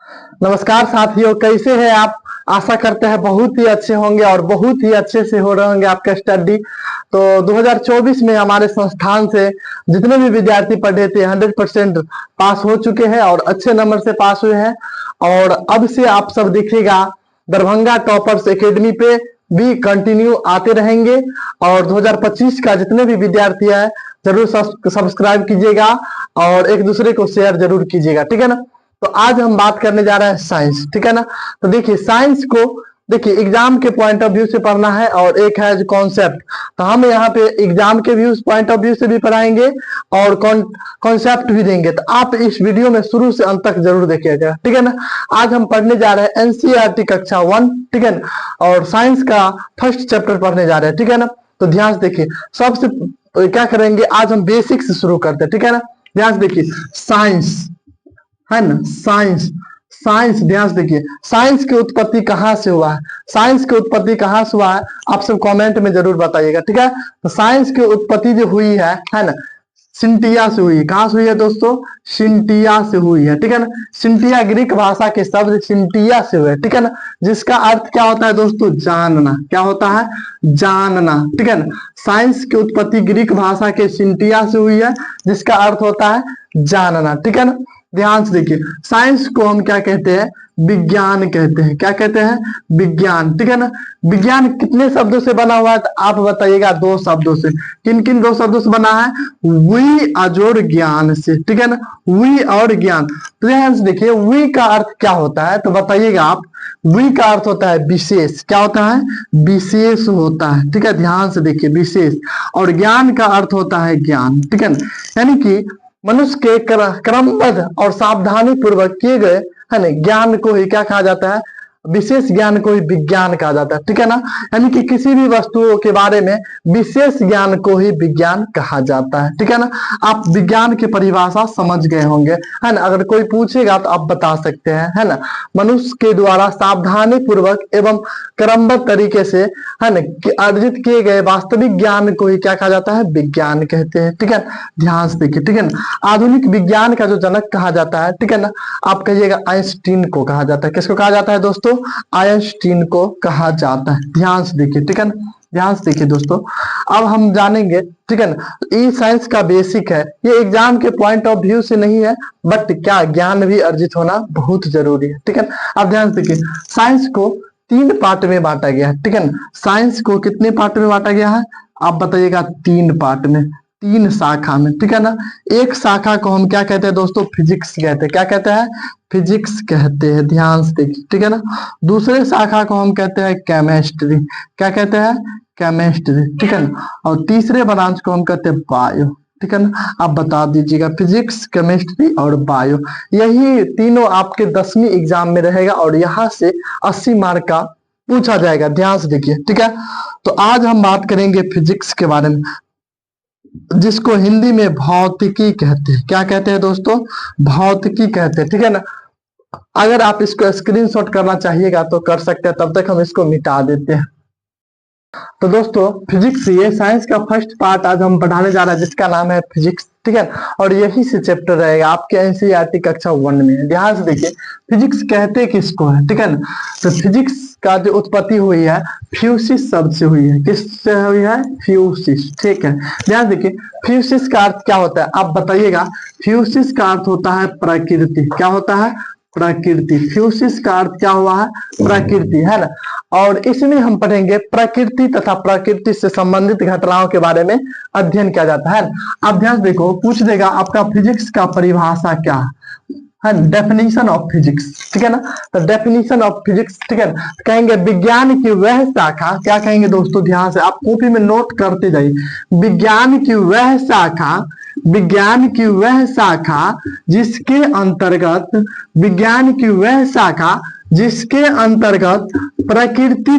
नमस्कार साथियों, कैसे हैं आप। आशा करते हैं बहुत ही अच्छे होंगे और बहुत ही अच्छे से हो रहे होंगे आपका स्टडी। तो 2024 में हमारे संस्थान से जितने भी विद्यार्थी पढ़े थे 100% पास हो चुके हैं और अच्छे नंबर से पास हुए हैं। और अब से आप सब देखिएगा दरभंगा टॉपर्स एकेडमी पे भी कंटिन्यू आते रहेंगे। और 2025 का जितने भी विद्यार्थी है जरूर सब्सक्राइब कीजिएगा और एक दूसरे को शेयर जरूर कीजिएगा, ठीक है ना। तो आज हम बात करने जा रहे हैं साइंस, ठीक है ना। तो देखिए साइंस को देखिए एग्जाम के पॉइंट ऑफ व्यू से पढ़ना है और एक है कॉन्सेप्ट। तो हम यहाँ पे एग्जाम के व्यूज पॉइंट ऑफ व्यू से भी पढ़ाएंगे और कॉन्सेप्ट भी देंगे। तो आप इस वीडियो में शुरू से अंत तक जरूर देखिएगा, ठीक है ना। आज हम पढ़ने जा रहे हैं एनसीईआरटी कक्षा 1, ठीक है ना, और साइंस का फर्स्ट चैप्टर पढ़ने जा रहे हैं, ठीक है ना। तो ध्यान से देखिए, सबसे क्या करेंगे आज हम बेसिक से शुरू करते हैं, ठीक है ना। ध्यान से देखिए साइंस है ना, साइंस साइंस ध्यान से देखिए, साइंस की उत्पत्ति कहाँ से हुआ है, साइंस की उत्पत्ति कहाँ से हुआ है आप सब कमेंट में जरूर बताइएगा, ठीक है। तो साइंस की उत्पत्ति जो हुई है ना, सिंटिया से हुई है। कहाँ से हुई है दोस्तों? सिंटिया से हुई है, ठीक है ना। सिंटिया ग्रीक भाषा के शब्द सिंटिया से हुए, ठीक है ना, जिसका अर्थ क्या होता है दोस्तों? जानना। क्या होता है? जानना, ठीक है ना। साइंस की उत्पत्ति ग्रीक भाषा के सिंटिया से हुई है, जिसका अर्थ होता है जानना, ठीक है ना। ध्यान से देखिए, साइंस को हम क्या कहते हैं? विज्ञान कहते हैं। क्या कहते हैं? विज्ञान, ठीक है ना। विज्ञान कितने शब्दों से बना हुआ है तो आप बताइएगा? 2 शब्दों से। किन किन 2 शब्दों से बना है? वी अजोड़ ज्ञान से, ठीक है ना, वी और ज्ञान। तो ध्यान से देखिए, वी का अर्थ क्या होता है तो बताइएगा आप? वी का अर्थ होता है विशेष। क्या होता है? विशेष होता है, ठीक है। ध्यान से देखिए, विशेष। और ज्ञान का अर्थ होता है ज्ञान, ठीक है ना। यानी कि मनुष्य के क्रमबद्ध और सावधानी पूर्वक किए गए है ना ज्ञान को ही क्या कहा जाता है? विशेष ज्ञान को ही विज्ञान कहा जाता है, ठीक है ना। यानी कि किसी भी वस्तुओं के बारे में विशेष ज्ञान को ही विज्ञान कहा जाता है, ठीक है ना। आप विज्ञान की परिभाषा समझ गए होंगे, है ना। अगर कोई पूछेगा तो आप बता सकते हैं, है ना। मनुष्य के द्वारा सावधानी पूर्वक एवं क्रमबद्ध तरीके से है ना अर्जित किए गए वास्तविक ज्ञान को ही क्या कहा जाता है? विज्ञान कहते हैं, ठीक है। ध्यान से देखिए, ठीक है ना। आधुनिक विज्ञान का जो जनक कहा जाता है, ठीक है ना, आप कहिएगा आइंस्टीन को कहा जाता है। किसको कहा जाता है दोस्तों? आइंस्टीन को कहा जाता है। ध्यान से देखिए, ठीक है ना। ध्यान से देखिए दोस्तों, अब हम जानेंगे, ठीक है ना। ये साइंस का बेसिक है, ये एग्जाम के पॉइंट ऑफ व्यू से नहीं है, बट क्या ज्ञान भी अर्जित होना बहुत जरूरी है, ठीक है ना। अब ध्यान से देखिए, साइंस को 3 पार्ट में बांटा गया है, ठीक है ना। साइंस को कितने पार्ट में बांटा गया है आप बताइएगा? 3 पार्ट में, 3 शाखा में, ठीक है ना। एक शाखा को हम क्या कहते हैं दोस्तों? फिजिक्स कहते हैं। क्या कहते हैं? फिजिक्स कहते हैं। ध्यान से देखिए, ठीक है ना। दूसरे शाखा को हम कहते हैं केमिस्ट्री। क्या कहते हैं? केमिस्ट्री, ठीक है ना। और तीसरे ब्रांच को हम कहते हैं बायो, ठीक है ना। आप बता दीजिएगा, फिजिक्स, केमिस्ट्री और बायो, यही तीनों आपके 10वीं एग्जाम में रहेगा और यहाँ से 80 मार्क का पूछा जाएगा। ध्यान से देखिए, ठीक है। तो आज हम बात करेंगे फिजिक्स के बारे में, जिसको हिंदी में भौतिकी कहते हैं। क्या कहते हैं दोस्तों? भौतिकी कहते हैं, ठीक है ना। अगर आप इसको स्क्रीनशॉट करना चाहिएगा तो कर सकते हैं, तब तक हम इसको मिटा देते हैं। तो दोस्तों फिजिक्स, ये साइंस का फर्स्ट पार्ट आज हम पढ़ाने जा रहे हैं, जिसका नाम है फिजिक्स, ठीक है। और यही से चैप्टर रहेगा आपके एनसीईआरटी कक्षा 1 में। ध्यान से देखिए, फिजिक्स कहते किसको है, ठीक है ना। तो फिजिक्स का जो उत्पत्ति हुई है फ्यूसिस शब्द से हुई है। किससे हुई है? फ्यूसिस, ठीक है। ध्यान देखिए, फ्यूसिस का अर्थ क्या होता है आप बताइएगा? फ्यूसिस का अर्थ होता है प्रकृति। क्या होता है? प्रकृति। फ्यूसिस का अर्थ क्या हुआ है? प्रकृति, है ना। और इसमें हम पढ़ेंगे प्रकृति तथा प्रकृति से संबंधित घटनाओं के बारे में अध्ययन किया जाता है। अब ध्यान देखो, पूछ देगा आपका फिजिक्स का परिभाषा क्या है, डेफिनेशन ऑफ फिजिक्स, ठीक है ना। तो डेफिनेशन ऑफ फिजिक्स, ठीक है ना, कहेंगे विज्ञान की वह शाखा। क्या कहेंगे दोस्तों? ध्यान से आप कॉपी में नोट करते जाइए। विज्ञान की वह शाखा, विज्ञान की वह शाखा जिसके अंतर्गत, विज्ञान की वह शाखा जिसके अंतर्गत प्रकृति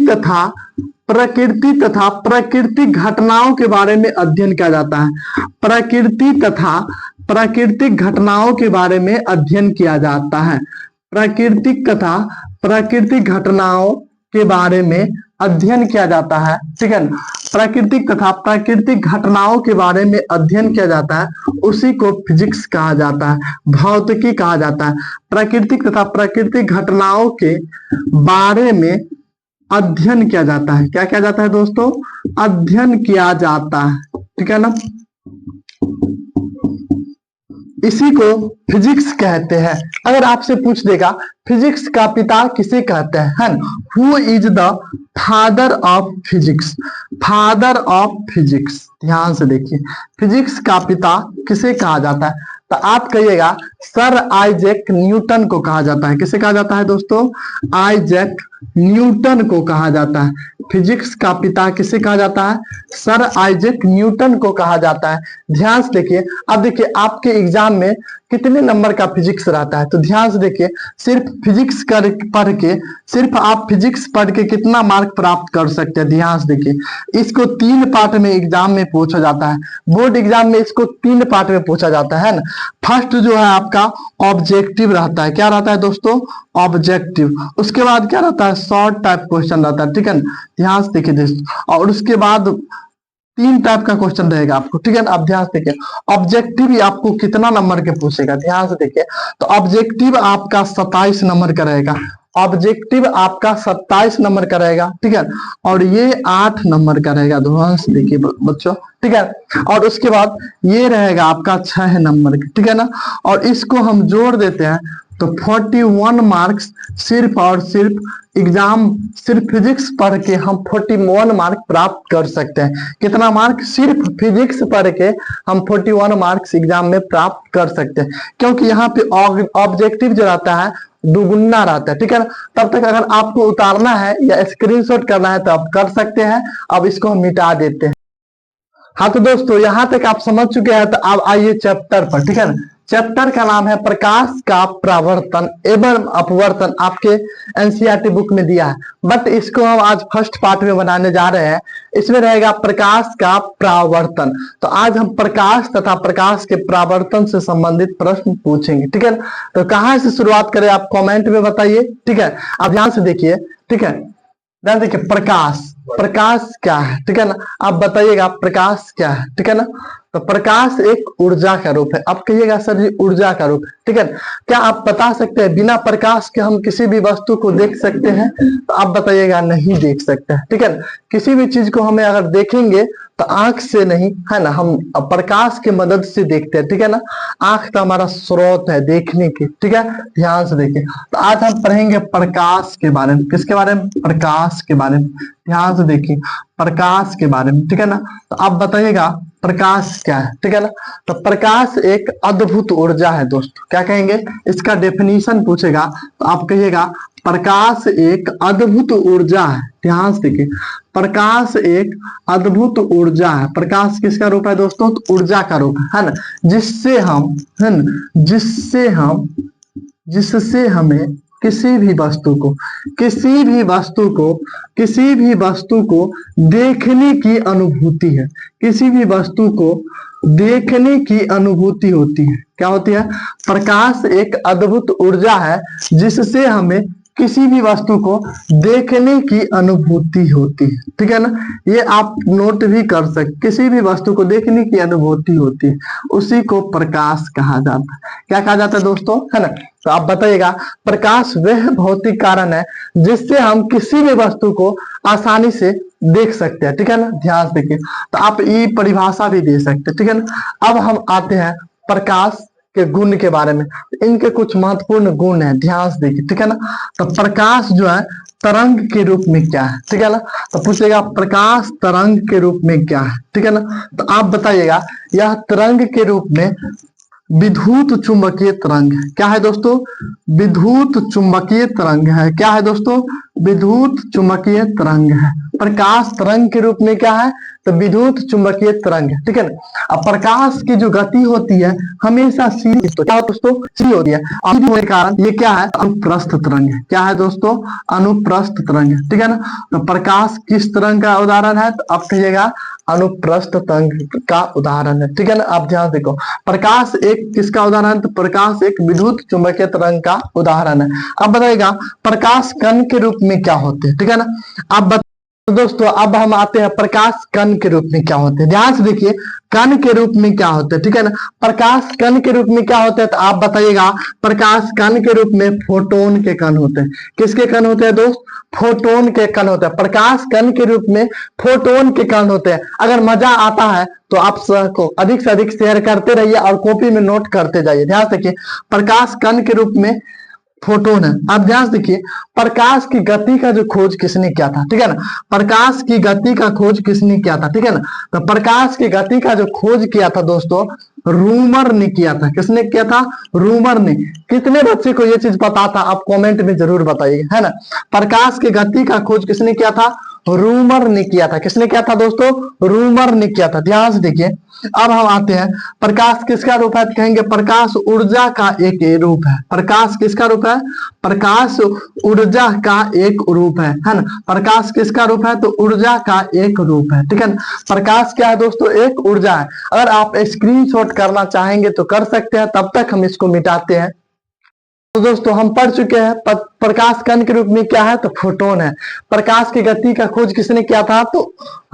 तथा प्राकृतिक घटनाओं के बारे में अध्ययन किया जाता है। प्रकृति तथा प्राकृतिक घटनाओं के बारे में अध्ययन किया जाता है। प्राकृतिक तथा प्राकृतिक घटनाओं के बारे में अध्ययन किया जाता है, ठीक है ना। प्राकृतिक तथा प्राकृतिक घटनाओं के बारे में अध्ययन किया जाता है, उसी को फिजिक्स कहा जाता है, भौतिकी कहा जाता है। प्राकृतिक तथा प्राकृतिक घटनाओं के बारे में अध्ययन किया जाता है। क्या किया जाता है दोस्तों? अध्ययन किया जाता है, ठीक है ना। इसी को फिजिक्स कहते हैं। अगर आपसे पूछ देगा फिजिक्स का पिता किसे कहते हैं, who is the father of physics, father of physics. ध्यान से देखिए, फिजिक्स का पिता किसे कहा जाता है? तो आप कहिएगा सर आइजैक न्यूटन को कहा जाता है। किसे कहा जाता है दोस्तों? आइजैक न्यूटन को कहा जाता है। फिजिक्स का पिता किसे कहा जाता है? सर आइजैक न्यूटन को कहा जाता है। ध्यान से देखिए, अब देखिए आपके एग्जाम में कितने नंबर का फिजिक्स रहता है, तो ध्यान से देखिए, सिर्फ फिजिक्स पढ़ के, सिर्फ आप फिजिक्स पढ़ के कितना मार्क प्राप्त कर सकते हैं। ध्यान से देखिए, इसको 3 पार्ट में एग्जाम में पूछा जाता है। बोर्ड एग्जाम में इसको 3 पार्ट में पूछा जाता है ना। फर्स्ट जो है आपका ऑब्जेक्टिव रहता है। क्या रहता है दोस्तों? ऑब्जेक्टिव। उसके बाद क्या रहता है? शॉर्ट टाइप क्वेश्चन रहता है, ठीक है ना। ध्यान से देखिए दोस्तों, और उसके बाद 3 टाइप का क्वेश्चन रहेगा आपको, ठीक है ना। अब ध्यान से देखिए, ऑब्जेक्टिव ही आपको कितना नंबर के पूछेगा। ध्यान से देखिए, तो ऑब्जेक्टिव आपका 27 नंबर का रहेगा। ऑब्जेक्टिव आपका 27 नंबर का रहेगा, ठीक है। और ये 8 नंबर का रहेगा। ध्यान से देखिए बच्चों, ठीक है। और उसके बाद ये रहेगा आपका 6 नंबर का, ठीक है ना। और इसको हम जोड़ देते हैं तो 41 मार्क्स सिर्फ और सिर्फ एग्जाम, सिर्फ फिजिक्स पढ़ के हम 41 मार्क प्राप्त कर सकते हैं। कितना मार्क? सिर्फ फिजिक्स पढ़ के हम 41 मार्क्स एग्जाम में प्राप्त कर सकते हैं, क्योंकि यहाँ पे ऑब्जेक्टिव जो रहता है दुगुना रहता है, ठीक है ना। तब तक अगर आपको उतारना है या स्क्रीनशॉट करना है तो आप कर सकते हैं। अब इसको हम मिटा देते हैं। हाँ तो दोस्तों, यहां तक आप समझ चुके हैं, तो अब आइए चैप्टर पर, ठीक है ना। चैप्टर का नाम है प्रकाश का परावर्तन एवं अपवर्तन। आपके एनसीईआरटी बुक में दिया है, बट इसको हम आज फर्स्ट पार्ट में बनाने जा रहे हैं। इसमें रहेगा प्रकाश का परावर्तन। तो आज हम प्रकाश तथा प्रकाश के परावर्तन से संबंधित प्रश्न पूछेंगे, ठीक है। तो कहाँ से शुरुआत करें आप कमेंट में बताइए, ठीक है। आप ध्यान से देखिए, ठीक है। ध्यान देखिए, प्रकाश, प्रकाश क्या है, ठीक है ना। आप बताइएगा प्रकाश क्या है, ठीक है ना। तो प्रकाश एक ऊर्जा का रूप है। आप कहिएगा सर जी ऊर्जा का रूप, ठीक है। क्या आप बता सकते हैं बिना प्रकाश के हम किसी भी वस्तु को देख सकते हैं? तो आप बताइएगा नहीं देख सकते हैं, ठीक है ना। किसी भी चीज को हमें अगर देखेंगे तो आंख से नहीं, है ना, हम प्रकाश की मदद से देखते हैं, ठीक है ना। आंख तो हमारा स्रोत है देखने की, ठीक है। ध्यान से देखिए, तो आज हम पढ़ेंगे प्रकाश के बारे में। किसके बारे में? प्रकाश के बारे में। ध्यान से देखिए, प्रकाश के बारे में, ठीक है ना। तो आप बताइएगा प्रकाश क्या है, ठीक है ना। तो प्रकाश एक अद्भुत ऊर्जा है दोस्तों। क्या कहेंगे? इसका डेफिनेशन पूछेगा तो आप कहिएगा प्रकाश एक अद्भुत ऊर्जा है। ध्यान से देखिए, प्रकाश एक अद्भुत ऊर्जा है। प्रकाश किसका रूप है दोस्तों? तो ऊर्जा का रूप है ना, जिससे हम, है ना, जिससे हमें किसी भी वस्तु को देखने की अनुभूति है। किसी भी वस्तु को देखने की अनुभूति होती है। क्या होती है? प्रकाश एक अद्भुत ऊर्जा है जिससे हमें किसी भी वस्तु को देखने की अनुभूति होती है, ठीक है ना। ये आप नोट भी कर सकते, किसी भी वस्तु को देखने की अनुभूति होती है, उसी को प्रकाश कहा जाता है। क्या कहा जाता है दोस्तों, है ना। तो आप बताइएगा प्रकाश वह भौतिक कारण है जिससे हम किसी भी वस्तु को आसानी से देख सकते हैं, ठीक है ना। ध्यान से देखिए, तो आप ये परिभाषा भी दे सकते हैं, ठीक है ना। अब हम आते हैं प्रकाश के गुण के बारे में। इनके कुछ महत्वपूर्ण गुण हैं, ध्यान से देखिए, ठीक है ना। तो प्रकाश जो है तरंग के रूप में क्या है, ठीक है ना। तो पूछेगा प्रकाश तरंग के रूप में क्या है, ठीक है ना। तो आप बताइएगा यह तरंग के रूप में विद्युत चुंबकीय तरंग है। क्या है दोस्तों? विद्युत चुंबकीय तरंग है। क्या है दोस्तों? विद्युत चुंबकीय तरंग है। प्रकाश तरंग के रूप में क्या है, तो विद्युत चुंबकीय तरंग है, ठीक है ना। अब प्रकाश की जो गति होती है हमेशा सीधी, तो क्या दोस्तों, सीधी होती है, सीधी होने के कारण ये क्या है, अनुप्रस्थ तरंग है। क्या है दोस्तों, अनुप्रस्थ तरंग है, ठीक है ना। तो प्रकाश किस तरंग का उदाहरण है, तो आप कहिएगा अनुप्रस्थ तरंग का उदाहरण है, ठीक है ना। आप ध्यान देखो, प्रकाश एक किसका उदाहरण है, तो प्रकाश एक विद्युत चुंबकीय तरंग का उदाहरण है। अब बताइएगा प्रकाश कण के रूप में क्या होते हैं, ठीक है ना। अब तो दोस्तों अब हम आते हैं प्रकाश कण के रूप में क्या होते हैं। ध्यान से देखिए, कण के रूप में क्या होते हैं, ठीक है ना। प्रकाश कण के रूप में क्या होते हैं, तो आप बताइएगा प्रकाश कण के रूप में फोटोन के कण होते हैं। किसके कण होते हैं दोस्त, फोटोन के कण होते हैं। प्रकाश कण के रूप में फोटोन के कण होते हैं। अगर मजा आता है तो आप को अधिक से अधिक शेयर करते रहिए और कॉपी में नोट करते जाइए। ध्यान से देखिए, प्रकाश कण के रूप में फोटोन है। आप ध्यान से देखिए, प्रकाश की गति का जो खोज किसने किया था, ठीक है ना। प्रकाश की गति का खोज किसने किया था, ठीक है ना। तो प्रकाश की गति का जो खोज किया था दोस्तों, रूमर ने किया था। किसने किया था, रूमर ने। कितने बच्चे को ये चीज पता था, आप कमेंट में जरूर बताइएगा, है ना। प्रकाश की गति का खोज किसने किया था, रूमर ने किया था। किसने किया था दोस्तों, रूमर ने किया था। ध्यान से देखिए, अब हम आते हैं प्रकाश किसका रूप है, कहेंगे प्रकाश ऊर्जा का एक रूप है। प्रकाश किसका रूप है, प्रकाश ऊर्जा का एक रूप है ना। प्रकाश किसका रूप है, तो ऊर्जा का एक रूप है, ठीक है ना। प्रकाश क्या है दोस्तों, एक ऊर्जा है। अगर आप स्क्रीनशॉट करना चाहेंगे तो कर सकते हैं, तब तक हम इसको मिटाते हैं। तो दोस्तों हम पढ़ चुके हैं प्रकाश कण के रूप में क्या है, तो फोटोन है। प्रकाश की गति का खोज किसने किया था, तो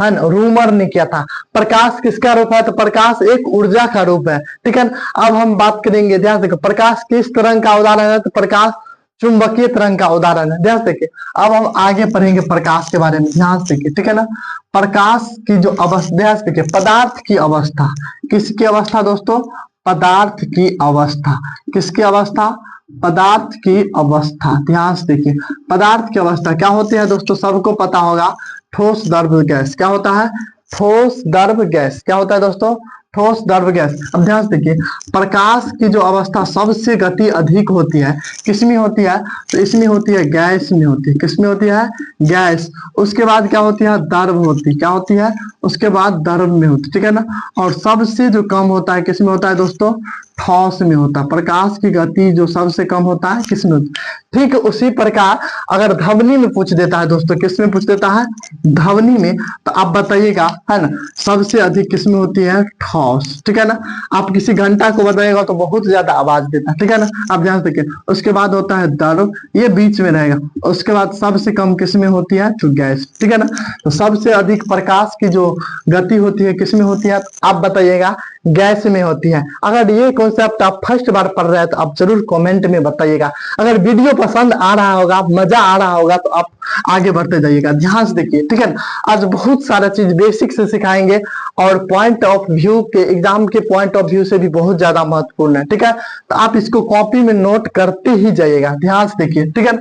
है ना, रूमर ने किया था। प्रकाश किसका रूप है, तो प्रकाश एक ऊर्जा का रूप है, ठीक है। अब हम बात करेंगे, ध्यान देखो, प्रकाश किस तरंग का उदाहरण है, तो प्रकाश चुंबकीय तरंग का उदाहरण है। ध्यान देखिए, अब हम आगे पढ़ेंगे प्रकाश के बारे में। ध्यान देखिए, ठीक है ना। प्रकाश की जो अवस्था, ध्यान देखिए, पदार्थ की अवस्था, किसकी अवस्था दोस्तों, पदार्थ की अवस्था। किसकी अवस्था, पदार्थ की अवस्था। ध्यान से देखिए, पदार्थ की अवस्था क्या होती है दोस्तों, सबको पता होगा, ठोस द्रव गैस। क्या होता है, ठोस द्रव गैस। क्या होता है दोस्तों, ठोस द्रव गैस। अब ध्यान से देखिए, प्रकाश की जो अवस्था सबसे गति अधिक होती है, किसमें होती है, तो इसमें होती है, गैस में होती है। किसमें होती है, गैस। उसके बाद क्या होती है, द्रव होती है। क्या होती है, उसके बाद द्रव में होती है, ठीक है ना। और सबसे जो कम होता है, किसमें होता है दोस्तों, ठोस में होता है। प्रकाश की गति जो सबसे कम होता है, किसमें होती है। ठीक उसी प्रकार अगर ध्वनि में पूछ देता है दोस्तों, किसमें पूछ देता है, ध्वनि में, तो आप बताइएगा, है ना, सबसे अधिक किसमें होती है, ठोस, ठीक है ना। आप किसी घंटा को बताइएगा तो बहुत ज्यादा आवाज देता है, ठीक है ना। आप ध्यान से देखिए, उसके बाद होता है द्रव, ये बीच में रहेगा। उसके बाद सबसे कम किसमें होती है, तो गैस, ठीक है ना। तो सबसे अधिक प्रकाश की जो गति होती है किसमें होती है, आप बताइएगा, गैस में होती है। अगर ये कॉन्सेप्ट आप फर्स्ट बार पढ़ रहे हैं तो आप जरूर कमेंट में बताइएगा। अगर वीडियो पसंद आ रहा होगा, मजा आ रहा होगा, तो आप आगे बढ़ते जाइएगा। ध्यान से देखिए, ठीक है ना। आज बहुत सारा चीज बेसिक से सिखाएंगे और पॉइंट ऑफ व्यू के, एग्जाम के पॉइंट ऑफ व्यू से भी बहुत ज्यादा महत्वपूर्ण है, ठीक है। तो आप इसको कॉपी में नोट करते ही जाइएगा। ध्यान से देखिए, ठीक है।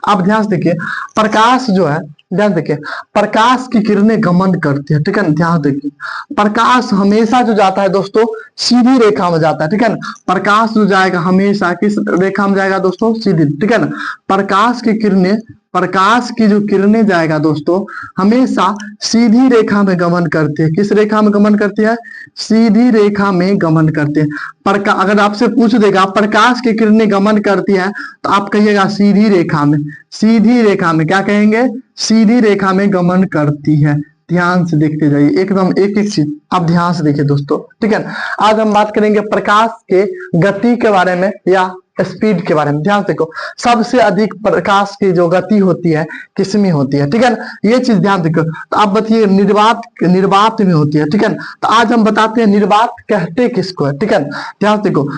आप ध्यान से देखिए, प्रकाश जो है, ध्यान देखिए, प्रकाश की किरणें गमन करती है, ठीक है ना। ध्यान देखिए, प्रकाश हमेशा जो जाता है दोस्तों, सीधी रेखा में जाता है, ठीक है ना। प्रकाश जो जाएगा हमेशा किस रेखा में जाएगा दोस्तों, सीधी, ठीक है ना। प्रकाश की किरणें, प्रकाश की जो किरणें जाएगा दोस्तों, हमेशा सीधी रेखा में गमन करती है। किस रेखा में गमन करती है, सीधी रेखा में गमन करती है। अगर आपसे पूछ देगा प्रकाश की किरणें गमन करती है, तो आप कहिएगा सीधी रेखा में। सीधी रेखा में क्या कहेंगे, सीधी रेखा में गमन करती है। ध्यान से देखते जाइए, एकदम एक एक चीज आप ध्यान से देखिए दोस्तों, ठीक है। आज हम बात करेंगे प्रकाश के गति के बारे में या स्पीड के बारे में। ध्यान से देखो, सबसे अधिक प्रकाश की जो गति होती है किसमें होती है, ठीक है ना। ये चीज ध्यान देखो। तो आप बताइए, निर्वात, निर्वात में होती है, ठीक है ना। तो आज हम बताते हैं निर्वात कहते किसको है, ठीक है ना। ध्यान से देखो,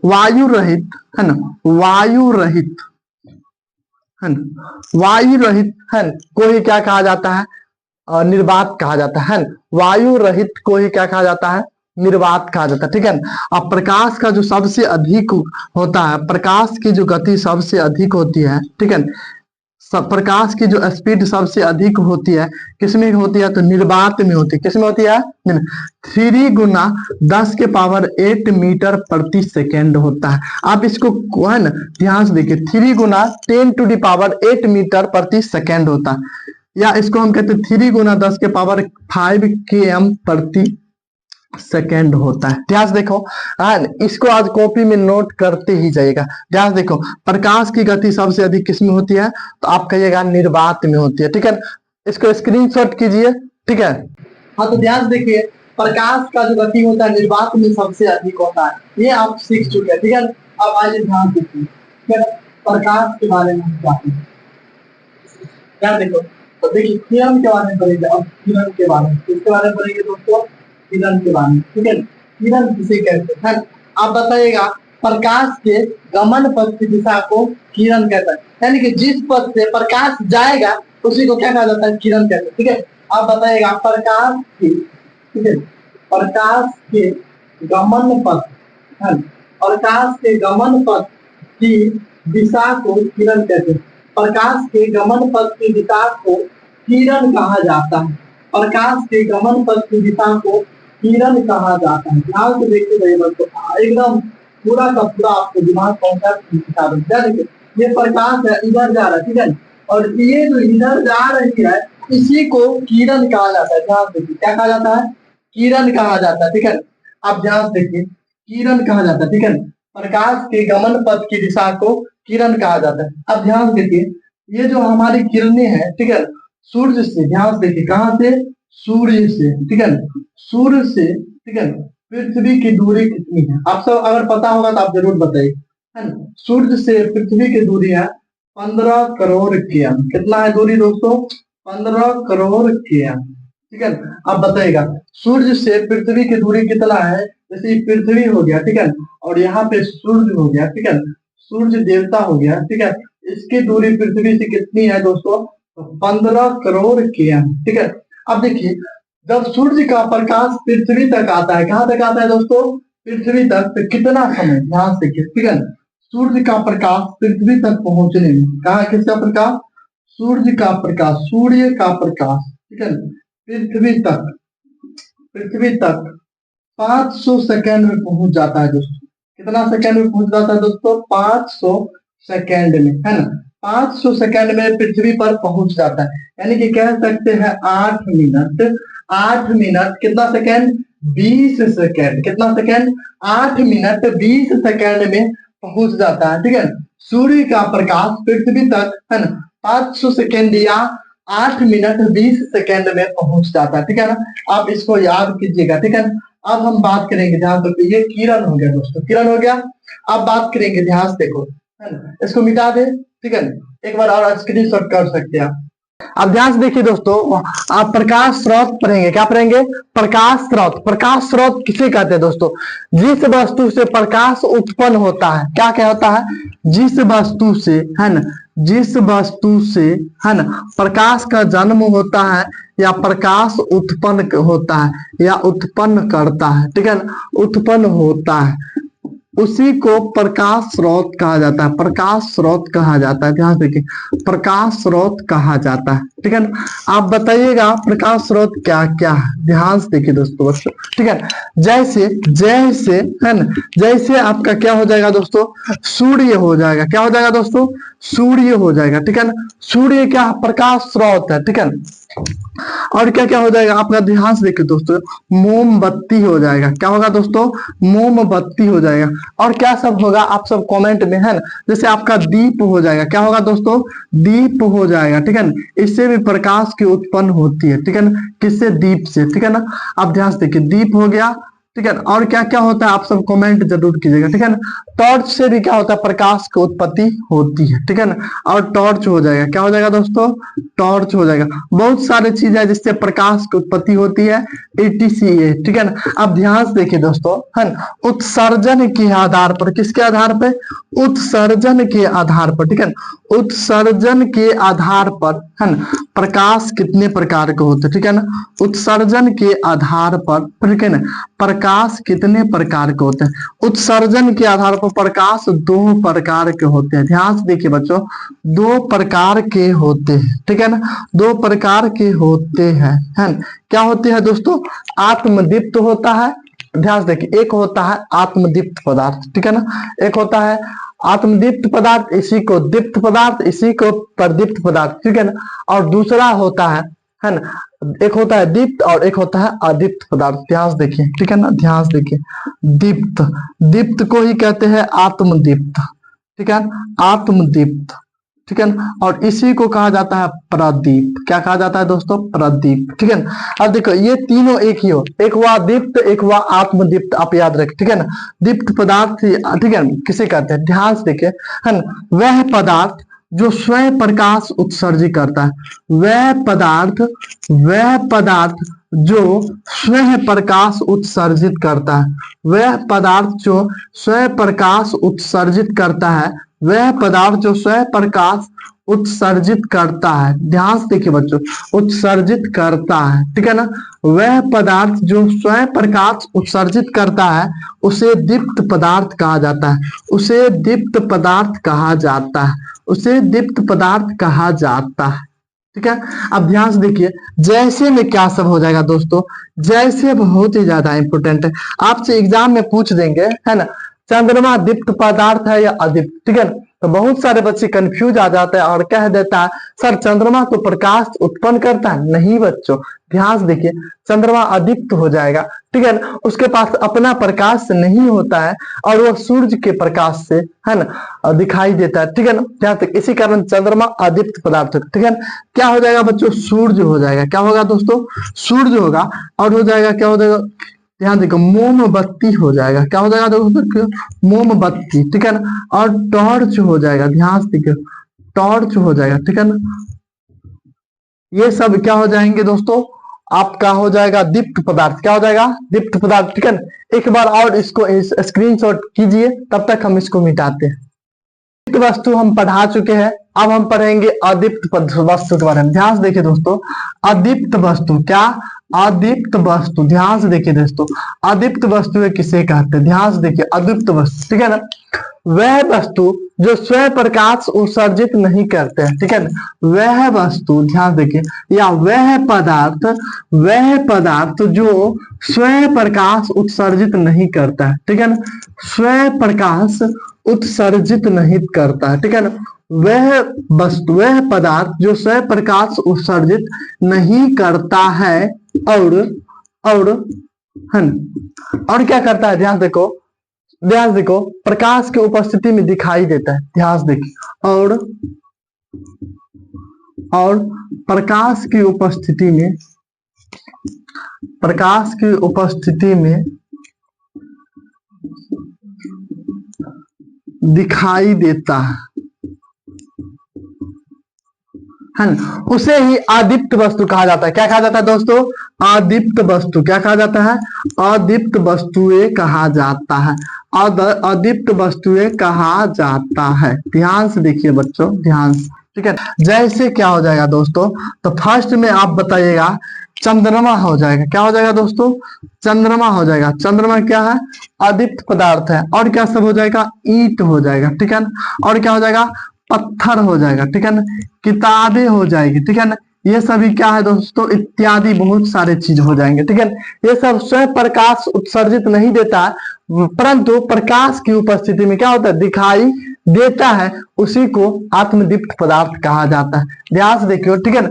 वायु रहित, है ना, वायु रहित, है ना, वायु रहित, है ना, को ही क्या कहा जाता है, निर्वात कहा जाता है। वायु रहित को ही क्या कहा जाता है, निर्वात कहा जाता है, ठीक है ना। अब प्रकाश का जो सबसे अधिक होता है, प्रकाश की जो गति सबसे अधिक होती है, ठीक है ना, प्रकाश की जो स्पीड सबसे अधिक होती है किसमें होती है, तो निर्वात में होती है। किसमें होती है, 3 गुना 10 के पावर 8 मीटर प्रति सेकेंड होता है। आप इसको, है ना, ध्यान से देखिए, 3 गुना 10 टू द पावर 8 मीटर प्रति सेकेंड होता है। या इसको हम कहते हैं 3 गुना 10 के पावर 5 km प्रति सेकेंड होता है। ध्यान से देखो, इसको आज कॉपी में नोट करते ही जाइएगा। ध्यान से देखो, प्रकाश की गति सबसे अधिक किसमें होती है, तो आप कहिएगा निर्वात में होती है। ठीक है, इसको स्क्रीनशॉट कीजिए। ठीक है, हाँ तो ध्यान से देखिए, प्रकाश का जो गति होता है निर्वात में सबसे अधिक होता है, ये आप सीख चुके हैं। ठीक है, अब आइए ध्यान देखिए, ठीक है, प्रकाश के बारे में हम जाते हैं। ध्यान देखो, तो देखिए किरण के बारे में पढ़ेंगे। अब किरण के बारे में, किसके बारे में पढ़ेंगे दोस्तों, किरण के बारे में। ठीक है, किरण किसे कहते हैं, आप बताइएगा। प्रकाश के गमन पथ की दिशा को किरण कहता है, यानी कि जिस पथ से प्रकाश जाएगा उसी को क्या कहा जाता है, किरण कहते हैं। ठीक है, आप बताइएगा प्रकाश की, ठीक है, प्रकाश के गमन पथ, प्रकाश के गमन पथ की दिशा को किरण कहते हैं। प्रकाश के गमन पथ की दिशा को किरण कहा जाता है। प्रकाश के गमन पथ की दिशा को किरण कहा जाता है। ध्यान से देखते रहिए बच्चों, एकदम पूरा का पूरा आपको दिमाग पहुंचा। देखिए ये प्रकाश है, इधर जा रहा है। ठीक है, और ये जो इधर जा रही है इसी को किरण कहा जाता है। ध्यान देखिए, क्या कहा जाता है, किरण कहा जाता है। ठीक है, आप ध्यान देखिए, किरण कहा जाता है। ठीक है, प्रकाश के गमन पथ की दिशा को किरण कहा जाता है। अब ध्यान देखिए, ये जो हमारी किरणें हैं, ठीक है, सूर्य से, ध्यान देखिए कहां से, सूर्य से। ठीक है, सूर्य से, ठीक है, पृथ्वी की दूरी कितनी है, आप सब अगर पता होगा तो आप जरूर बताइए, है ना। सूर्य से पृथ्वी की दूरी है 15 करोड़ km। कितना है दूरी दोस्तों, 15 करोड़ km। ठीक है, आप बताइएगा सूर्य से पृथ्वी की दूरी कितना है। जैसे पृथ्वी हो गया, ठीक है, और यहाँ पे सूर्य हो गया, ठीक है, सूर्य देवता हो गया। ठीक है, इसकी दूरी पृथ्वी से कितनी है दोस्तों, 15 करोड़ km। ठीक है, अब देखिए जब सूर्य का प्रकाश पृथ्वी तक आता है, कहां तक आता है दोस्तों, पृथ्वी तक, तो कितना समय, ध्यान से, ठीक है, सूर्य का प्रकाश पृथ्वी तक पहुंचने में, कहा किसका प्रकाश, सूर्य का प्रकाश, सूर्य का प्रकाश, ठीक है, पृथ्वी तक 500 सेकेंड में पहुंच जाता है दोस्तों। कितना सेकेंड में पहुंच जाता है दोस्तों, 500 सेकेंड में, है ना। 500 सेकेंड में पृथ्वी पर पहुंच जाता है, यानी कि कह सकते हैं 8 मिनट, 8 मिनट कितना सेकेंड, 20 सेकेंड, कितना सेकेंड, 8 मिनट 20 सेकेंड में पहुंच जाता है। ठीक है, सूर्य का प्रकाश पृथ्वी तक, है ना, 500 सेकेंड या 8 मिनट 20 सेकेंड में पहुंच जाता है। ठीक है ना, आप इसको याद कीजिएगा। ठीक है, अब हम बात करेंगे, ध्यान दो, ये किरण हो गया दोस्तों, किरण हो गया। अब बात करेंगे, ध्यान से देखो, है ना, इसको मिटा दे। ठीक है, एक बार और स्क्रीनशॉट कर सकते हैं आप। अब ध्यान से देखिए दोस्तों, आप प्रकाश स्रोत पढ़ेंगे, क्या पढ़ेंगे, प्रकाश स्रोत। प्रकाश स्रोत किसे कहते हैं दोस्तों, जिस वस्तु से प्रकाश उत्पन्न होता है, क्या क्या होता है, जिस वस्तु से, है ना, जिस वस्तु से, है ना, प्रकाश का जन्म होता है या प्रकाश उत्पन्न होता है या उत्पन्न करता है, ठीक है ना, उत्पन्न होता है, उसी को प्रकाश स्रोत कहा जाता है। प्रकाश स्रोत कहा जाता है, ध्यान देखिए, प्रकाश स्रोत कहा जाता है। ठीक है ना, आप बताइएगा प्रकाश स्रोत क्या क्या है, ध्यान से देखिए दोस्तों बच्चों। ठीक है, जैसे जैसे, है ना, जैसे आपका क्या हो जाएगा दोस्तों, सूर्य हो जाएगा, क्या हो जाएगा दोस्तों, सूर्य हो जाएगा। ठीक है ना, सूर्य क्या प्रकाश स्रोत है। ठीक है, और क्या क्या हो जाएगा आपका, ध्यान से देखिए दोस्तों, मोमबत्ती हो जाएगा, क्या होगा दोस्तों, मोमबत्ती हो जाएगा। और क्या सब होगा आप सब कमेंट में, है ना, जैसे आपका दीप हो जाएगा, क्या होगा दोस्तों, दीप हो जाएगा। ठीक है ना, इससे भी प्रकाश की उत्पन्न होती है। ठीक है ना, किससे, दीप से। ठीक है ना, आप ध्यान से देखिए, दीप हो गया। ठीक है, और क्या क्या होता है आप सब कमेंट जरूर कीजिएगा। ठीक है ना, टॉर्च से भी क्या होता है, प्रकाश की उत्पत्ति होती है। ठीक है ना, और टॉर्च हो जाएगा, क्या हो जाएगा दोस्तों, टॉर्च हो जाएगा। बहुत सारी चीज है जिससे प्रकाश की उत्पत्ति होती है, ATCA। ठीक है ना, अब ध्यान से देखिए दोस्तों, है ना, उत्सर्जन के आधार पर, किसके आधार पर, उत्सर्जन के आधार पर। ठीक है ना, उत्सर्जन के आधार पर, है ना, प्रकाश कितने प्रकार के होते हैं। ठीक है ना, उत्सर्जन के आधार पर, ठीक है ना, प्रकाश कितने प्रकार के होते हैं। उत्सर्जन के आधार पर प्रकाश 2 प्रकार के होते हैं। ध्यान से देखिए बच्चों, 2 प्रकार के होते हैं। ठीक है ना, 2 प्रकार के होते हैं, है ना, क्या होते हैं दोस्तों, आत्मदीप्त होता है। ध्यान से देखिए, एक होता है आत्मदीप्त पदार्थ, ठीक है ना, एक होता है आत्मदीप्त पदार्थ, इसी को दीप्त पदार्थ, इसी को प्रदीप्त पदार्थ, ठीक है ना। और दूसरा होता है ना, एक होता है दीप्त और एक होता है अदीप्त पदार्थ। ध्यान से देखिए, ठीक है ना, ध्यान से देखिए। दीप्त, दीप्त को ही कहते हैं आत्मदीप्त, ठीक है, आत्मदीप्त, ठीक है ना। और इसी को कहा जाता है प्रदीप। क्या कहा जाता है दोस्तों? प्रदीप, ठीक है ना। अब देखो ये तीनों एक ही हो, एक हुआ दीप्त, एक हुआ आत्मदीप्त, आप याद रखें, ठीक है ना। दीप्त पदार्थ, ठीक है, किसे कहते हैं? ध्यान से देखिए, है ना, वह पदार्थ जो स्वयं प्रकाश उत्सर्जित करता है, वह पदार्थ जो स्वयं प्रकाश उत्सर्जित करता है, वह पदार्थ जो स्वयं प्रकाश उत्सर्जित करता है, वह पदार्थ जो स्वयं प्रकाश उत्सर्जित करता है। ध्यान से देखिए बच्चों, उत्सर्जित करता है, ठीक है ना। वह पदार्थ जो स्वयं प्रकाश उत्सर्जित करता है उसे दीप्त पदार्थ कहा जाता है, उसे दीप्त पदार्थ कहा जाता है, उसे दीप्त पदार्थ कहा जाता है, ठीक है। अब ध्यान से देखिए, जैसे में क्या सब हो जाएगा दोस्तों? जैसे बहुत ही ज्यादा इंपॉर्टेंट है, आपसे एग्जाम में पूछ देंगे, है ना, चंद्रमा दीप्त पदार्थ है या अदीप्त, ठीक है। तो बहुत सारे बच्चे कंफ्यूज आ जाते हैं और कह देता है सर चंद्रमा तो प्रकाश उत्पन्न करता है। नहीं बच्चों, ध्यान से देखिए, चंद्रमा अदीप्त हो जाएगा, ठीक है ना, उसके पास अपना प्रकाश नहीं होता है और वह सूर्य के प्रकाश से, है ना, दिखाई देता है, ठीक है ना। ध्यान से, इसी कारण चंद्रमा अदीप्त पदार्थ, ठीक है ना। क्या हो जाएगा बच्चों? सूर्य हो जाएगा। क्या होगा दोस्तों? सूर्य होगा। और हो जाएगा, क्या हो जाएगा? ध्यान देखो, मोमबत्ती हो जाएगा। क्या हो जाएगा दोस्तों? मोमबत्ती, ठीक है ना। और टॉर्च हो जाएगा। ध्यान से देखिए, टॉर्च हो जाएगा, ठीक है ना। ये सब क्या हो जाएंगे दोस्तों? आपका हो जाएगा दीप्त पदार्थ। क्या हो जाएगा? दीप्त पदार्थ, ठीक है ना। एक बार और इसको स्क्रीनशॉट कीजिए, तब तक हम इसको मिटाते हैं। दीप्त वस्तु हम पढ़ा चुके हैं, अब हम पढ़ेंगे अदीप्त वस्तु के बारे में। ध्यान से देखिए दोस्तों, अदीप्त वस्तु, क्या? अदीप्त वस्तु। ध्यान से देखिए दोस्तों, अदीप्त वस्तु किसे कहते हैं? ध्यान से देखिए, अदीप्त वस्तु, ठीक है ना, वह वस्तु जो स्वयं प्रकाश उत्सर्जित नहीं करते हैं, ठीक है ना, वह वस्तु, ध्यान देखिए, या वह पदार्थ जो स्वयं प्रकाश उत्सर्जित नहीं करता है, ठीक है ना, स्वयं प्रकाश उत्सर्जित नहीं करता है, ठीक है ना, वह वस्तु, वह पदार्थ जो स्वयं प्रकाश उत्सर्जित नहीं करता है और है ना, और क्या करता है? ध्यान देखो, ध्यान देखो, प्रकाश की उपस्थिति में दिखाई देता है। ध्यान से देखिए, और प्रकाश की उपस्थिति में, प्रकाश की उपस्थिति में दिखाई देता है ना, उसे ही अदीप्त वस्तु कहा जाता है। क्या कहा जाता है दोस्तों? अदीप्त वस्तु। क्या कहा जाता है? अदीप्त वस्तुएं कहा जाता है, अदीप्त वस्तुएं कहा जाता है। ध्यान से देखिए बच्चों, ध्यान से, ठीक है। जैसे क्या हो जाएगा दोस्तों? तो फर्स्ट में आप बताइएगा, चंद्रमा हो जाएगा। क्या हो जाएगा दोस्तों? चंद्रमा हो जाएगा। चंद्रमा क्या है? अदीप्त पदार्थ है। और क्या सब हो जाएगा? ईंट हो जाएगा, ठीक है ना। और क्या हो जाएगा? पत्थर हो जाएगा, ठीक है ना, किताबें हो जाएगी, ठीक है ना, ये सभी क्या है दोस्तों? इत्यादि बहुत सारे चीज हो जाएंगे, ठीक है ना। ये सब स्वयं प्रकाश उत्सर्जित नहीं देता है, परंतु प्रकाश की उपस्थिति में क्या होता है? दिखाई देता है, उसी को आत्मदीप्त पदार्थ कहा जाता है। ध्यान से देखिए, ठीक है ना।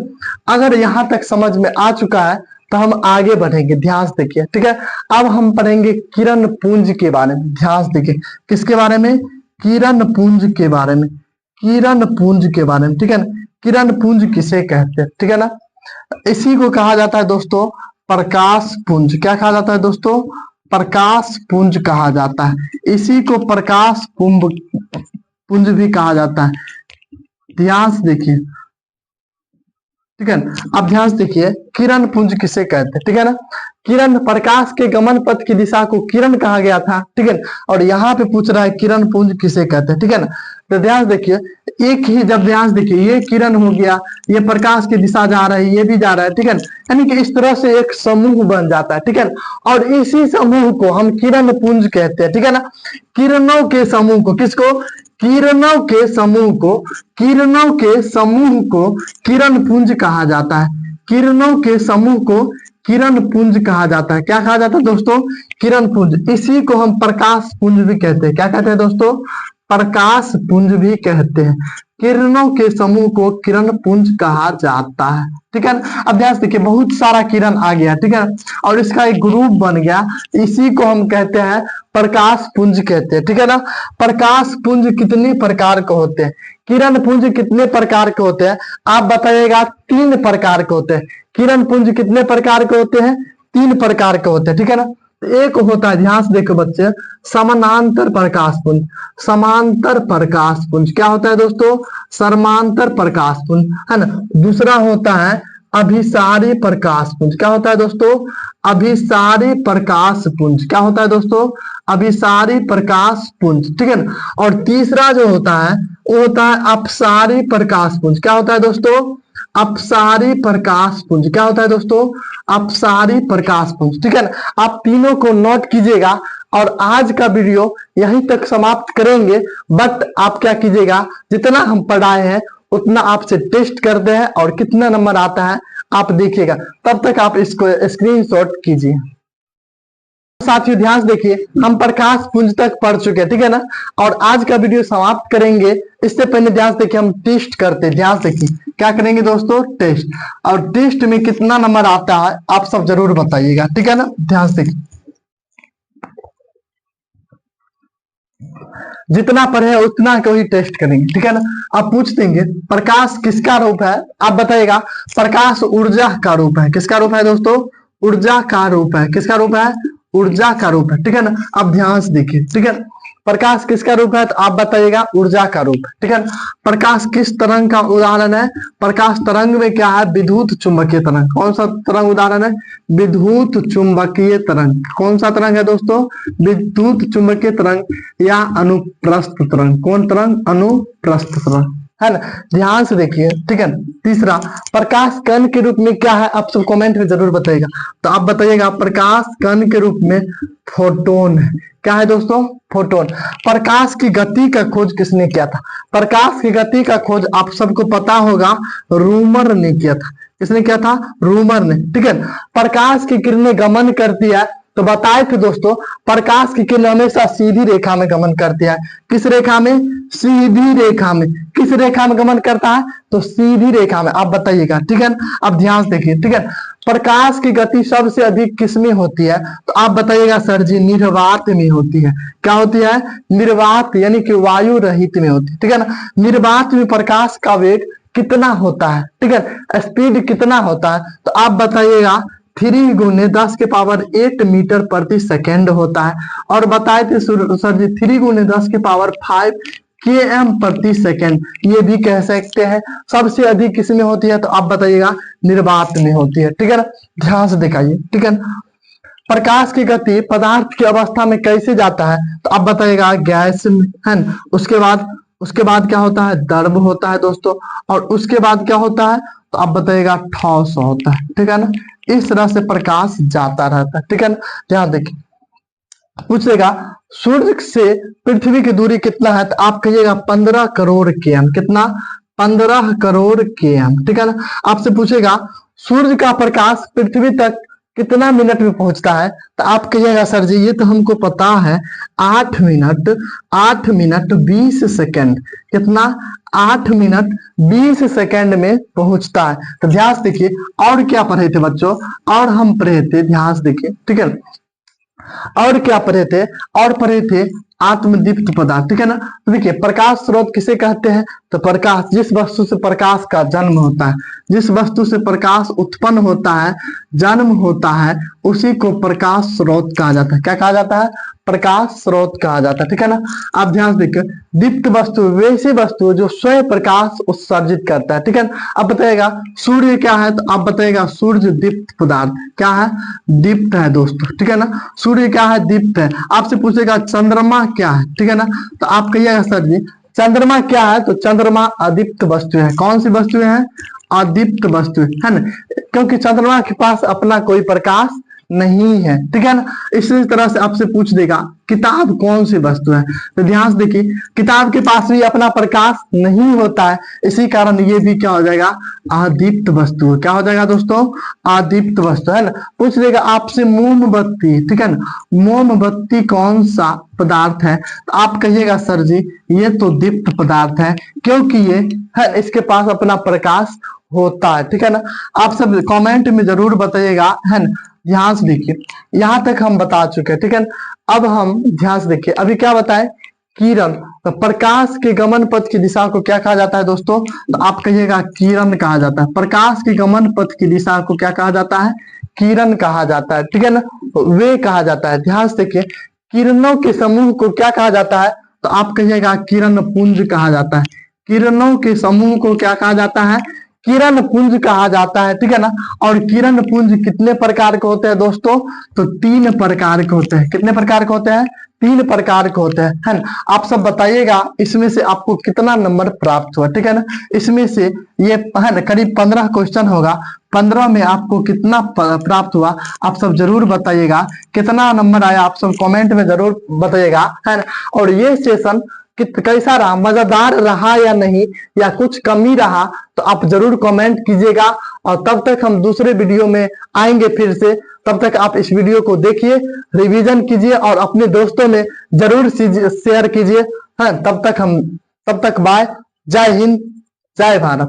अगर यहाँ तक समझ में आ चुका है तो हम आगे बढ़ेंगे। ध्यान से देखिए, ठीक है। अब हम पढ़ेंगे किरण पुंज के बारे में। ध्यान से देखिए, किसके बारे में? किरण पुंज के बारे में, किरण पुंज के बारे में, ठीक है ना। किरण पुंज किसे कहते हैं? ठीक है ना, इसी को कहा जाता है दोस्तों प्रकाश पुंज। क्या कहा जाता है दोस्तों? प्रकाश पुंज कहा जाता है। इसी को प्रकाश पुंज भी कहा जाता है। ध्यान से देखिए, ठीक है ना। अब ध्यान से देखिए, किरण पुंज किसे कहते हैं? ठीक है ना, किरण, प्रकाश के गमन पथ की दिशा को किरण कहा गया था, ठीक है। और यहाँ पे पूछ रहा है किरण पुंज किसे कहते हैं, ठीक है ना। तो ध्यान देखिए, एक ही, जब ध्यान से देखिए, ये किरण हो गया, ये प्रकाश की दिशा जा रहा है, ये भी जा रहा है, ठीक है। यानी कि इस तरह से एक समूह बन जाता है, ठीक है। और इसी समूह को हम किरण पुंज कहते हैं, ठीक है ना। किरणों के समूह को, किसको? किरणों के समूह को, किरणों के समूह को किरण पुंज कहा जाता है। किरणों के समूह को किरण पुंज कहा जाता है। क्या कहा जाता है दोस्तों? किरण पुंज। इसी को हम प्रकाश पुंज भी कहते हैं। क्या कहते हैं दोस्तों? प्रकाश पुंज भी कहते हैं। किरणों के समूह को किरण पुंज कहा जाता है। ठीक है ना। अब ध्यान से देखिए, बहुत सारा किरण आ गया, ठीक है, और इसका एक ग्रुप बन गया, इसी को हम कहते हैं प्रकाश पुंज कहते हैं। ठीक है ना। प्रकाश पुंज कितने प्रकार के होते हैं? किरण पुंज कितने प्रकार के होते हैं? आप बताइएगा। 3 प्रकार के होते हैं। किरण पुंज कितने प्रकार के होते हैं? 3 प्रकार के होते हैं। ठीक है ना। एक होता है, ध्यान से देखो बच्चे, समानांतर प्रकाश पुंज। समांतर प्रकाश पुंज क्या होता है दोस्तों? समांतर प्रकाश पुंज, है ना। दूसरा होता है अभिसारी प्रकाश पुंज। क्या होता है दोस्तों? अभिसारी प्रकाश पुंज। क्या होता है दोस्तों? अभिसारी प्रकाश पुंज। ठीक है ना। और तीसरा जो होता है वो होता है अपसारी प्रकाश पुंज। क्या होता है दोस्तों? अपसारी प्रकाश पुंज। क्या होता है दोस्तों? अपसारी प्रकाश पुंज। ठीक है ना। आप तीनों को नोट कीजिएगा और आज का वीडियो यहीं तक समाप्त करेंगे। बट आप क्या कीजिएगा, जितना हम पढ़ाए हैं उतना आपसे टेस्ट करते हैं और कितना नंबर आता है आप देखिएगा। तब तक आप इसको स्क्रीनशॉट कीजिए। साथियों ध्यान से देखिए, हम प्रकाश पुंज तक पढ़ चुके हैं, ठीक है ना। और आज का वीडियो समाप्त करेंगे। इससे पहले ध्यान से देखिए, हम टेस्ट करते हैं। ध्यान से देखिए क्या करेंगे दोस्तों? टेस्ट। और टेस्ट में कितना नंबर आता है आप सब जरूर बताइएगा, ठीक है ना। ध्यान से देखिए, जितना पढ़े उतना को ही टेस्ट करेंगे, ठीक है ना। आप पूछ देंगे प्रकाश किसका रूप है? आप बताइएगा। प्रकाश ऊर्जा का रूप है। किसका रूप है दोस्तों? ऊर्जा का रूप है। किसका रूप है? ऊर्जा का रूप है, ठीक है ना। अब ध्यान से देखिए, ठीक है। प्रकाश किसका रूप है? तो आप बताइएगा ऊर्जा का रूप है, ठीक है। प्रकाश किस तरंग का उदाहरण है? प्रकाश तरंग में क्या है? विद्युत चुंबकीय तरंग। कौन सा तरंग उदाहरण है? विद्युत चुंबकीय तरंग। कौन सा तरंग है दोस्तों? विद्युत चुंबकीय तरंग या अनुप्रस्थ तरंग। कौन तरंग? अनुप्रस्थ तरंग, है ना। ध्यान से देखिए, ठीक है। तीसरा, प्रकाश कण के रूप में क्या है? आप सब कमेंट में जरूर बताइएगा। तो आप बताइएगा प्रकाश कण के रूप में फोटोन है। क्या है दोस्तों? फोटोन। प्रकाश की गति का खोज किसने किया था? प्रकाश की गति का खोज आप सबको पता होगा, रूमर ने किया था। किसने किया था? रूमर ने, ठीक है। प्रकाश की किरणें गमन करती है, तो बताए थे दोस्तों, प्रकाश की किरण हमेशा सीधी रेखा में गमन करती है। किस रेखा में? सीधी रेखा में। किस रेखा में गमन करता है? तो सीधी रेखा में। आप बताइएगा, ठीक है। अब ध्यान से देखिए, ठीक है। प्रकाश की गति सबसे अधिक किसमें होती है? तो आप बताइएगा सर जी निर्वात में होती है। क्या होती है? निर्वात यानी कि वायु रहित में होती है, ठीक है ना। निर्वात में प्रकाश का वेग कितना होता है? ठीक है, स्पीड कितना होता है? तो आप बताइएगा 3 गुने 10 के पावर 8 मीटर प्रति सेकेंड होता है। और बताए थे सर जी 3 गुने 10 के पावर 5 km प्रति सेकेंड, ये भी कह सकते हैं। सबसे अधिक किसमें होती है? तो आप बताइएगा निर्वात में होती है, ठीक है ना। ध्यान से दिखाइए, ठीक है ना। प्रकाश की गति पदार्थ की अवस्था में कैसे जाता है? तो आप बताइएगा गैस में, है ना। उसके बाद क्या होता है? द्रव होता है दोस्तों। और उसके बाद क्या होता है? तो आप बताइएगा ठोस होता है, ठीक है ना। इस तरह से प्रकाश जाता रहता है, ठीक है ना। ध्यान देखिए, पूछेगा सूर्य से पृथ्वी की दूरी कितना है? तो आप कहिएगा 15 करोड़ km। कितना? 15 करोड़ km, ठीक है ना। आपसे पूछेगा सूर्य का प्रकाश पृथ्वी तक कितना मिनट में पहुंचता है? तो आप कहिएगा सर जी ये तो हमको पता है 8 मिनट 20 सेकेंड। कितना? 8 मिनट 20 सेकेंड में पहुंचता है। तो ध्यान से देखिए, और क्या पढ़े थे बच्चों? और हम पढ़े थे, ध्यान से देखिए, ठीक है। और क्या पढ़े थे? और पढ़े थे आत्मदीप्त पदार्थ, ठीक है ना। तो देखिए प्रकाश स्रोत किसे कहते हैं? तो प्रकाश, जिस वस्तु से प्रकाश का जन्म होता है, जिस वस्तु से प्रकाश उत्पन्न होता है, जन्म होता है, उसी को प्रकाश स्रोत कहा जाता है। क्या कहा जाता है? प्रकाश स्रोत कहा जाता है, ठीक है ना। आप ध्यान से देखिए, दीप्त वस्तु वैसी वस्तु जो स्वयं प्रकाश उत्सर्जित करता है, ठीक है ना। अब बताइएगा सूर्य क्या है? तो आप बताइएगा सूर्य दीप्त पदार्थ। क्या है? दीप्त है दोस्तों, ठीक है ना। सूर्य क्या है? दीप्त है। आपसे पूछेगा चंद्रमा क्या है? ठीक है ना। तो आप कहिएगा सर जी चंद्रमा क्या है? तो चंद्रमा अदीप्त वस्तु है। कौन सी वस्तु है? अदीप्त वस्तु, है ना। क्योंकि चंद्रमा के पास अपना कोई प्रकाश नहीं है, ठीक है ना। इसी तरह से आपसे पूछ देगा किताब कौन सी वस्तु है, तो ध्यान से देखिए किताब के पास भी अपना प्रकाश नहीं होता है, इसी कारण ये भी क्या हो जाएगा, अदीप्त वस्तु है। क्या हो जाएगा दोस्तों, अदीप्त वस्तु है ना। पूछ देगा आपसे मोमबत्ती, ठीक है ना, मोमबत्ती कौन सा पदार्थ है, तो आप कहिएगा सर जी ये तो दीप्त पदार्थ है, क्योंकि ये है इसके पास अपना प्रकाश होता है, ठीक है ना। आप सब कमेंट में जरूर बताइएगा, है ना। ध्यान से देखिए यहां तक हम बता चुके हैं, ठीक है ना। अब हम ध्यान से देखिए अभी क्या बताएं, किरण, तो प्रकाश के गमन पथ की दिशा को क्या कहा जाता है दोस्तों, तो आप कहिएगा किरण कहा जाता है। प्रकाश के गमन पथ की दिशा को क्या कहा जाता है, किरण कहा जाता है, ठीक है ना, वे कहा जाता है। ध्यान से देखिए किरणों के समूह को क्या कहा जाता है, तो आप कहिएगा किरण पुंज कहा जाता है। किरणों के समूह को क्या कहा जाता है, किरण पुंज कहा जाता है, ठीक है ना। और किरण पुंज कितने प्रकार के होते हैं दोस्तों, तो 3 प्रकार के होते हैं। कितने प्रकार के होते हैं, 3 प्रकार के होते हैं, है ना। आप सब बताइएगा इसमें से आपको कितना नंबर प्राप्त हुआ, ठीक है ना। इसमें से ये है ना करीब 15 क्वेश्चन होगा, 15 में आपको कितना प्राप्त हुआ आप सब जरूर बताइएगा। कितना नंबर आया आप सब कमेंट में जरूर बताइएगा, है ना। और ये सेशन कैसा रहा, मजेदार रहा या नहीं, या कुछ कमी रहा, तो आप जरूर कमेंट कीजिएगा। और तब तक हम दूसरे वीडियो में आएंगे फिर से, तब तक आप इस वीडियो को देखिए, रिवीजन कीजिए और अपने दोस्तों में जरूर शेयर कीजिए। हाँ, तब तक बाय, जय हिंद, जय भारत।